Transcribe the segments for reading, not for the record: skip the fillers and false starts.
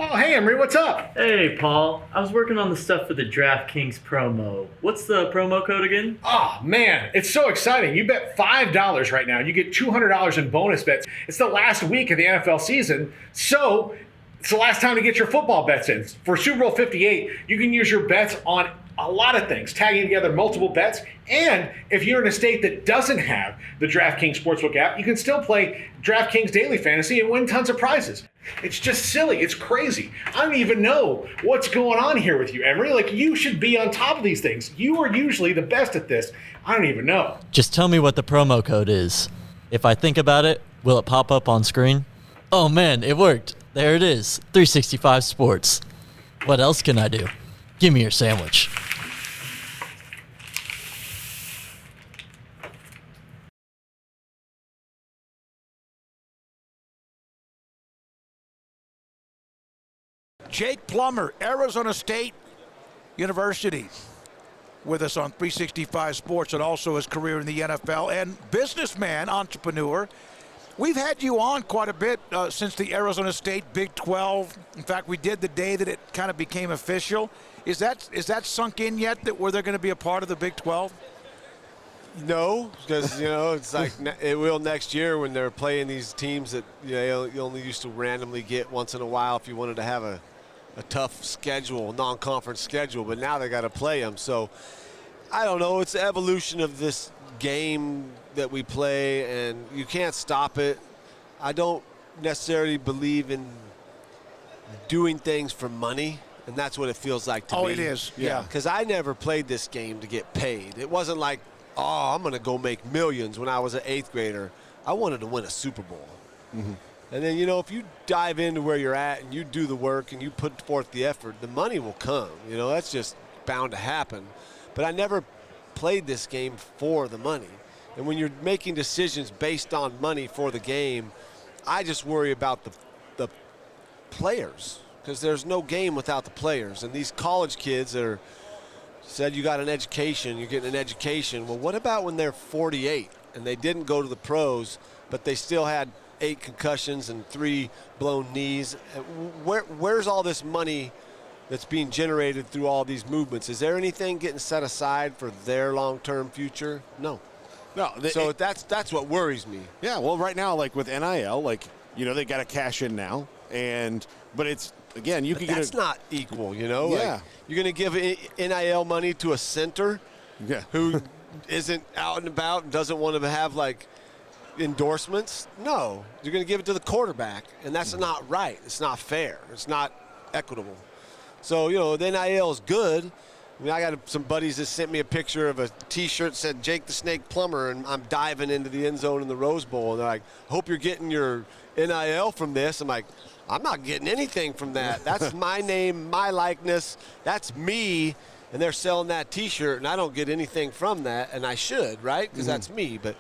Oh, hey, Emery, what's up? Hey, Paul. I was working on the stuff for the DraftKings promo. What's the promo code again? Oh, man, it's so exciting. You bet $5 right now. You get $200 in bonus bets. It's the last week of the NFL season, so it's the last time to get your football bets in. For Super Bowl 58, you can use your bets on a lot of things, tagging together multiple bets. And if you're in a state that doesn't have the DraftKings Sportsbook app, you can still play DraftKings Daily Fantasy and win tons of prizes. It's just silly. It's crazy. I don't even know what's going on here with you, Emery. Like, you should be on top of these things. You are usually the best at this. I don't even know. Just tell me what the promo code is. If I think about it, will it pop up on screen? Oh man, it worked. There it is. 365 Sports. What else can I do? Give me your sandwich. Jake Plummer, Arizona State University, with us on 365 Sports and also his career in the NFL, and businessman, entrepreneur. We've had you on quite a bit since the Arizona State Big 12. In fact, we did the day that it kind of became official. Is that sunk in yet, that where they're going to be a part of the Big 12? No, because, it's like it will next year when they're playing these teams that you only used to randomly get once in a while if you wanted to have a tough schedule, non-conference schedule, but now they got to play them. So I don't know. It's the evolution of this game that we play, and you can't stop it. I don't necessarily believe in doing things for money, and that's what it feels like to me. Oh, it is, yeah. Because I never played this game to get paid. It wasn't like, I'm going to go make millions when I was an 8th grader. I wanted to win a Super Bowl. Mm-hmm. And then, if you dive into where you're at and you do the work and you put forth the effort, the money will come. That's just bound to happen. But I never played this game for the money. And when you're making decisions based on money for the game, I just worry about the players, because there's no game without the players. And these college kids that said you got an education, you're getting an education. Well, what about when they're 48 and they didn't go to the pros, but they still had 8 concussions and 3 blown knees? Where's all this money that's being generated through all these movements? Is there anything getting set aside for their long-term future? No. So that's what worries me. Yeah, well, right now, like with NIL, they got to cash in now, but it's, again, you can get that's not equal, Yeah. Like, you're going to give NIL money to a center who isn't out and about and doesn't want to have, endorsements? No. You're going to give it to the quarterback, and that's not right. It's not fair. It's not equitable. So, the NIL is good. I got some buddies that sent me a picture of a T-shirt that said Jake the Snake Plummer, and I'm diving into the end zone in the Rose Bowl, and they're like, hope you're getting your NIL from this. I'm like, I'm not getting anything from that. That's my name, my likeness. That's me, and they're selling that T-shirt, and I don't get anything from that, and I should, right? Because that's me. But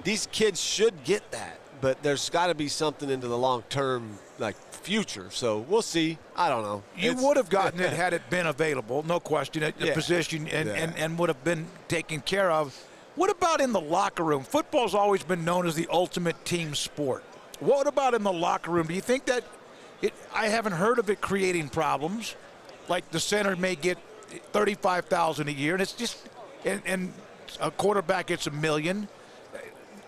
these kids should get that, but there's got to be something into the long-term, future. So we'll see. I don't know. You would have gotten it had it been available, no question, at the position and would have been taken care of. What about in the locker room? Football's always been known as the ultimate team sport. What about in the locker room? Do you think that I haven't heard of it creating problems, like the center may get $35,000 a year, and it's just and a quarterback gets $1 million.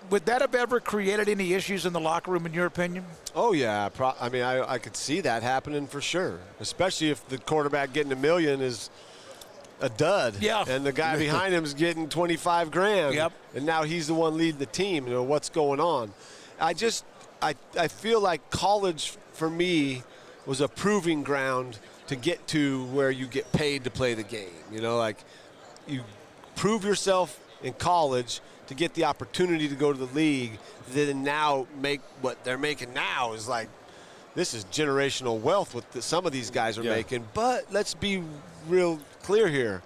Would that have ever created any issues in the locker room, in your opinion? Oh, yeah. I could see that happening for sure, especially if the quarterback getting $1 million is a dud. Yeah. And the guy behind him is getting $25,000. Yep. And now he's the one leading the team. What's going on? I feel like college, for me, was a proving ground to get to where you get paid to play the game. You prove yourself in college to get the opportunity to go to the league, then now make what they're making now is this is generational wealth what some of these guys are making. But let's be real clear here.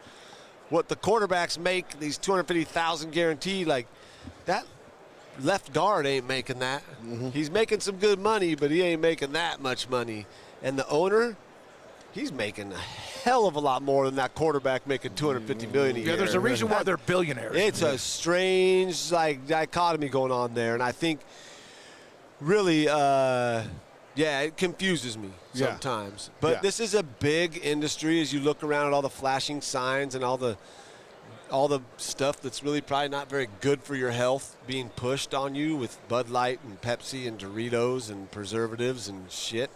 What the quarterbacks make, these $250,000 guaranteed, that left guard ain't making that. Mm-hmm. He's making some good money, but he ain't making that much money. And the owner, he's making a hell of a lot more than that quarterback making $250 million a year. Yeah, there's a reason why they're billionaires. It's a strange dichotomy going on there, and I think really Yeah, it confuses me Yeah. sometimes. But Yeah. this is a big industry as you look around at all the flashing signs and all the stuff that's really probably not very good for your health being pushed on you with Bud Light and Pepsi and Doritos and preservatives and shit.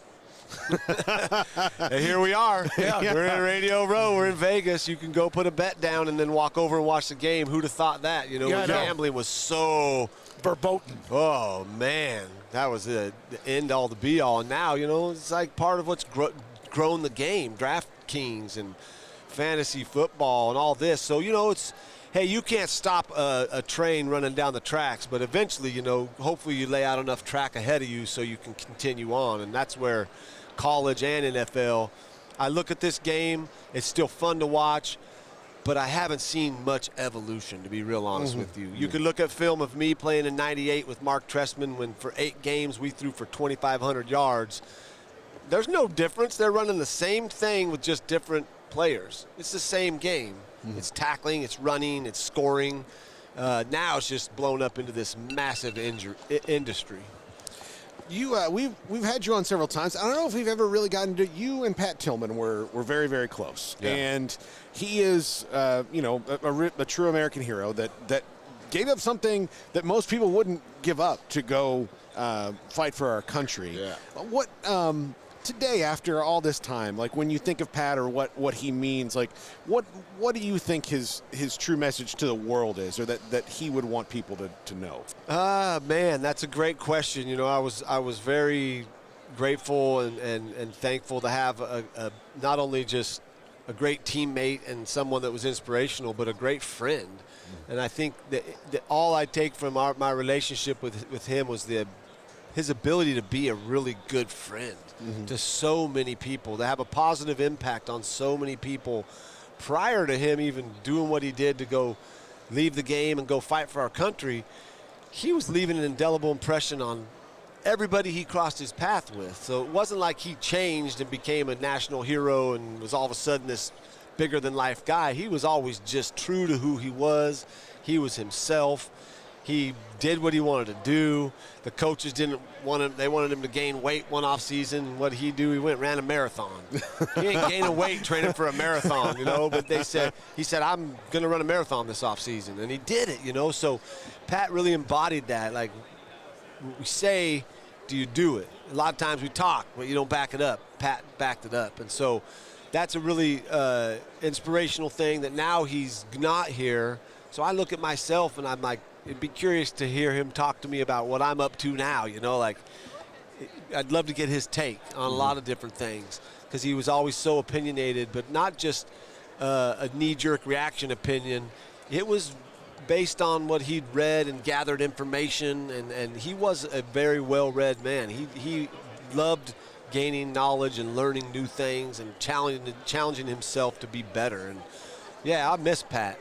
And here we are. We're in Radio Row. We're in Vegas. You can go put a bet down and then walk over and watch the game. Who'd have thought that? You know, Yeah, I know. gambling was so Verboten. Oh, man. That was the end all, the be-all. And now, you know, it's like part of what's grown the game, DraftKings and fantasy football and all this. So, you know, it's, hey, you can't stop a train running down the tracks, but eventually, you know, hopefully you lay out enough track ahead of you so you can continue on. And that's where college and NFL, I look at this game, it's still fun to watch, but I haven't seen much evolution, to be real honest with you. You could look at film of me playing in '98 with Mark Trestman when for 8 games we threw for 2,500 yards. There's no difference. They're running the same thing with just different players. It's the same game. It's tackling, it's running, it's scoring. Now it's just blown up into this massive industry. We've had you on several times. I don't know if we've ever really gotten to you and Pat Tilman were very, very close. Yeah. And he is a true American hero that gave up something that most people wouldn't give up to go fight for our country. Yeah. What today, after all this time, like when you think of Pat or what he means, like what do you think his true message to the world is, or that he would want people to know? Man, that's a great question. You know, I was very grateful and thankful to have a not only just a great teammate and someone that was inspirational, but a great friend. And I think that all I take from my relationship with him was his ability to be a really good friend to so many people, to have a positive impact on so many people prior to him even doing what he did to go leave the game and go fight for our country. He was leaving an indelible impression on everybody he crossed his path with. So it wasn't like he changed and became a national hero and was all of a sudden this bigger than life guy. He was always just true to who he was. He was himself. He did what he wanted to do. The coaches didn't want him. They wanted him to gain weight one off season. What did he do? He ran a marathon. He ain't gaining weight training for a marathon, you know. But he said, I'm going to run a marathon this off season, and he did it, you know. So Pat really embodied that. Like we say, do you do it? A lot of times we talk, but you don't back it up. Pat backed it up, and so that's a really inspirational thing. That now he's not here. So I look at myself and I'm like, it'd be curious to hear him talk to me about what I'm up to now, you know, like I'd love to get his take on a lot of different things because he was always so opinionated, but not just a knee-jerk reaction opinion. It was based on what he'd read and gathered information, and he was a very well-read man. He loved gaining knowledge and learning new things and challenging himself to be better. And, yeah, I miss Pat.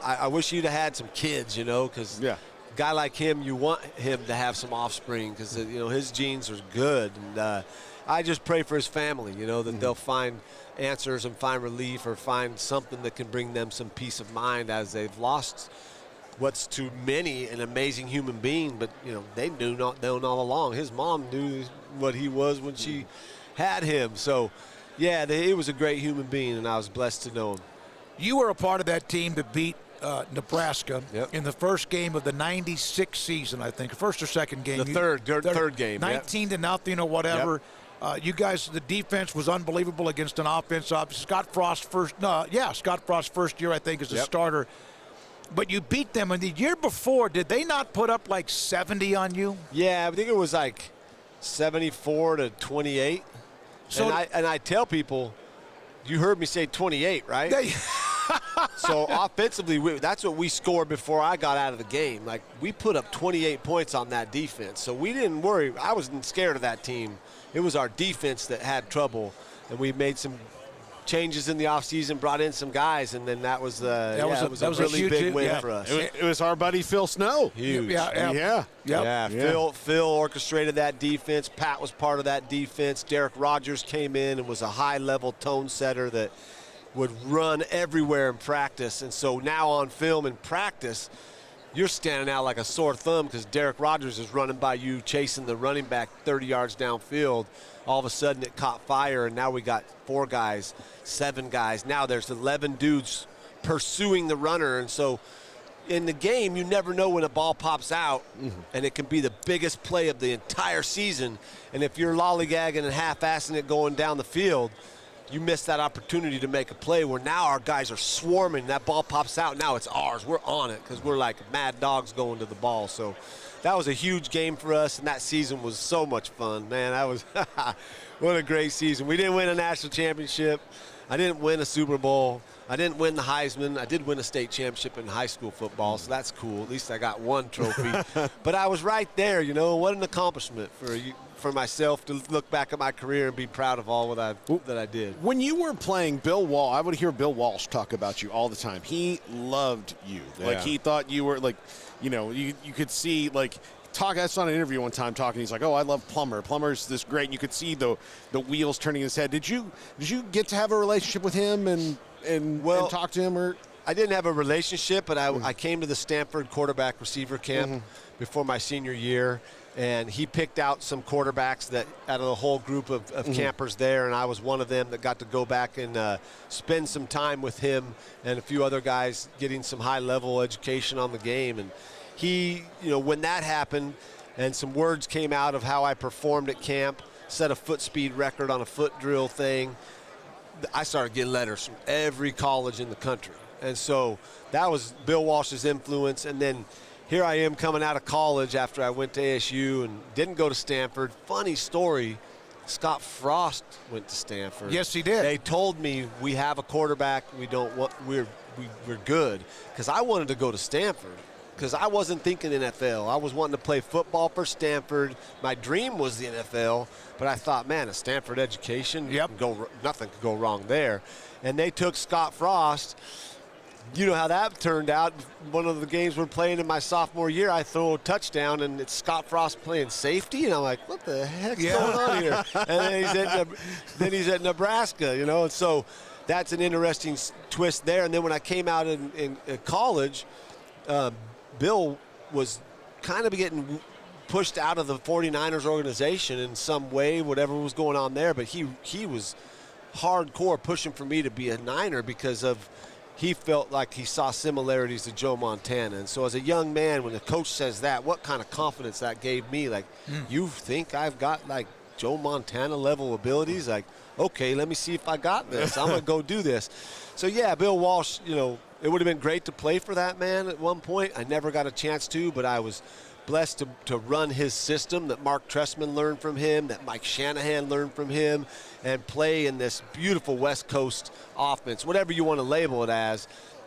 I wish he'd have had some kids, you know, because a guy like him, you want him to have some offspring because, you know, his genes are good. And I just pray for his family, you know, that they'll find answers and find relief or find something that can bring them some peace of mind as they've lost what's to many an amazing human being. But, you know, they known all along. His mom knew what he was when she had him. So, yeah, he was a great human being, and I was blessed to know him. You were a part of that team that beat Nebraska in the first game of the '96 season, I think, first or second game. The third game. 19-0 or whatever. You guys, the defense was unbelievable against an offense. Scott Frost's first year, I think, as a starter. But you beat them. And the year before, did they not put up like 70 on you? Yeah, I think it was like 74-28. So, and I tell people, you heard me say 28, right? So offensively, that's what we scored before I got out of the game. Like, we put up 28 points on that defense. So we didn't worry. I wasn't scared of that team. It was our defense that had trouble, and we made some changes in the offseason, brought in some guys, and then that was a really big win for us. It was our buddy Phil Snow. Huge. Phil orchestrated that defense. Pat was part of that defense. Derek Rogers came in and was a high-level tone setter that would run everywhere in practice. And so now on film in practice, you're standing out like a sore thumb because Derek Rogers is running by you, chasing the running back 30 yards downfield. All of a sudden it caught fire, and now we got 4 guys, 7 guys. Now there's 11 dudes pursuing the runner. And so in the game, you never know when a ball pops out, and it can be the biggest play of the entire season. And if you're lollygagging and half-assing it going down the field, you miss that opportunity to make a play where now our guys are swarming. That ball pops out. Now it's ours. We're on it because we're like mad dogs going to the ball. So that was a huge game for us, and that season was so much fun. Man, that was what a great season. We didn't win a national championship. I didn't win a Super Bowl. I didn't win the Heisman. I did win a state championship in high school football, so that's cool. At least I got one trophy. But I was right there, you know. What an accomplishment for myself to look back at my career and be proud of all that I did. When you were playing Bill Walsh, I would hear Bill Walsh talk about you all the time. He loved you. Yeah. Like, he thought you were, like, you know, you could see, like, I saw an interview one time talking. He's like, "Oh, I love Plummer. Plummer's this great." And you could see the wheels turning in his head. Did you get to have a relationship with him and talk to him? Or I didn't have a relationship, but I came to the Stanford quarterback receiver camp before my senior year, and he picked out some quarterbacks that out of the whole group of campers there, and I was one of them that got to go back and spend some time with him and a few other guys getting some high-level education on the game. And he, you know, when that happened and some words came out of how I performed at camp, set a foot speed record on a foot drill thing, I started getting letters from every college in the country. And so that was Bill Walsh's influence. And then here I am coming out of college after I went to ASU and didn't go to Stanford. Funny story, Scott Frost went to Stanford. Yes, he did. They told me, we have a quarterback, we're good, because I wanted to go to Stanford. Because I wasn't thinking NFL. I was wanting to play football for Stanford. My dream was the NFL, but I thought, man, a Stanford education, nothing could go wrong there. And they took Scott Frost. You know how that turned out. One of the games we're playing in my sophomore year, I throw a touchdown, and it's Scott Frost playing safety, and I'm like, what the heck's going on here? And then he's at Nebraska, you know. And so that's an interesting twist there. And then when I came out in college, Bill was kind of getting pushed out of the 49ers organization in some way, whatever was going on there. But he was hardcore pushing for me to be a Niner because he felt like he saw similarities to Joe Montana. And so as a young man, when the coach says that, what kind of confidence that gave me? Like, you think I've got, like, Joe Montana level abilities? Like, okay, let me see if I got this. I'm going to go do this. So, yeah, Bill Walsh, you know, it would have been great to play for that man at one point. I never got a chance to, but I was blessed to run his system that Mark Trestman learned from him, that Mike Shanahan learned from him, and play in this beautiful West Coast offense, whatever you want to label it as.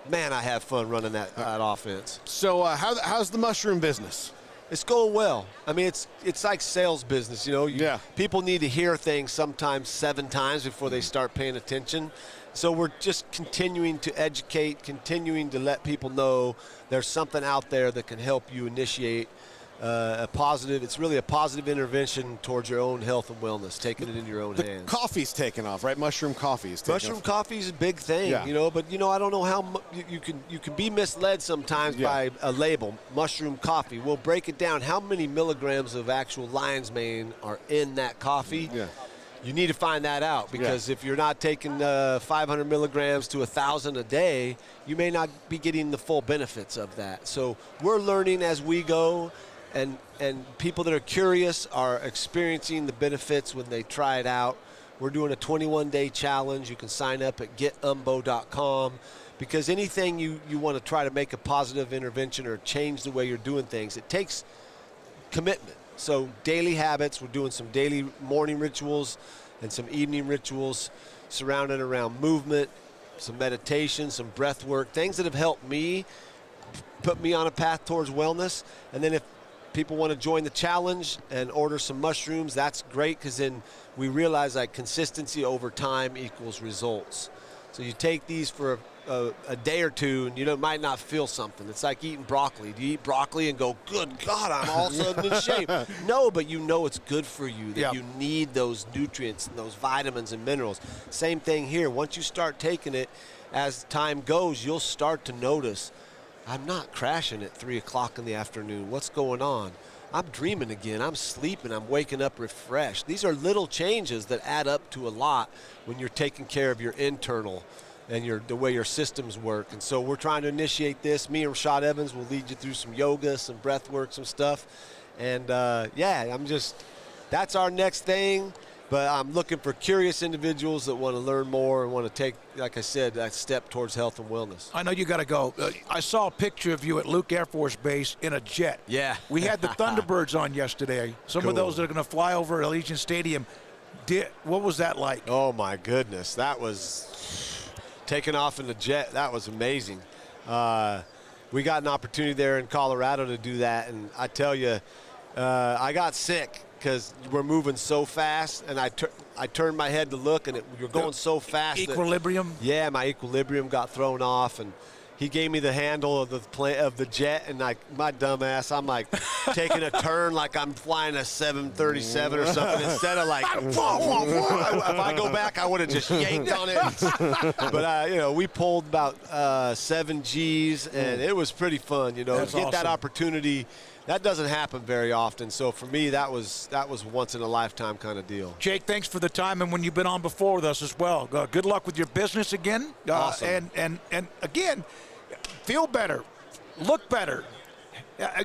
Man, I have fun running that offense. So how's the mushroom business? It's going well. I mean, it's like sales business, you know. People need to hear things sometimes 7 times before they start paying attention. So we're just continuing to educate, continuing to let people know there's something out there that can help you initiate it's really a positive intervention towards your own health and wellness, taking it in your own hands. Coffee's taken off, right? Mushroom coffee is taken off. Mushroom coffee is a big thing, you know, but, you know, I don't know how you can be misled sometimes by a label, mushroom coffee. We'll break it down. How many milligrams of actual lion's mane are in that coffee? Yeah. You need to find that out, because if you're not taking 500 milligrams to 1,000 a day, you may not be getting the full benefits of that. So we're learning as we go, and people that are curious are experiencing the benefits when they try it out. We're doing a 21-day challenge. You can sign up at getumbo.com, because anything you want to try to make a positive intervention or change the way you're doing things, it takes commitment. So daily habits, we're doing some daily morning rituals and some evening rituals surrounded around movement, some meditation, some breath work, things that have helped me, put me on a path towards wellness. And then if people want to join the challenge and order some mushrooms, that's great, because then we realize like consistency over time equals results. So you take these for a day or two, and you might not feel something. It's like eating broccoli. Do you eat broccoli and go, good God, I'm all of a sudden in shape? No, but you know it's good for you, that you need those nutrients and those vitamins and minerals. Same thing here. Once you start taking it, as time goes, you'll start to notice I'm not crashing at 3 o'clock in the afternoon. What's going on? I'm dreaming again. I'm sleeping. I'm waking up refreshed. These are little changes that add up to a lot when you're taking care of your internal and the way your systems work. And so we're trying to initiate this. Me and Rashad Evans will lead you through some yoga, some breath work, some stuff. And that's our next thing. But I'm looking for curious individuals that want to learn more and want to take, like I said, that step towards health and wellness. I know you got to go. I saw a picture of you at Luke Air Force Base in a jet. Yeah. We had the Thunderbirds on yesterday. Some of those that are going to fly over Allegiant Stadium. What was that like? Oh, my goodness. That was taking off in the jet. That was amazing. We got an opportunity there in Colorado to do that. And I tell you, I got sick because we're moving so fast, and I turned my head to look, and you're going so fast. Equilibrium? My equilibrium got thrown off, and he gave me the handle of the jet, and my dumb ass, I'm like taking a turn like I'm flying a 737 or something instead of like, if I go back, I would have just yanked on it. But, we pulled about 7 Gs, and it was pretty fun, to get awesome. that opportunity. That doesn't happen very often. So for me, that was once in a lifetime kind of deal. Jake, thanks for the time and when you've been on before with us as well. Good luck with your business again. Awesome. And again, feel better, look better.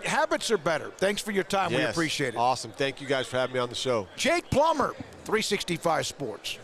Habits are better. Thanks for your time. Yes. We appreciate it. Awesome. Thank you guys for having me on the show. Jake Plummer, 365 Sports.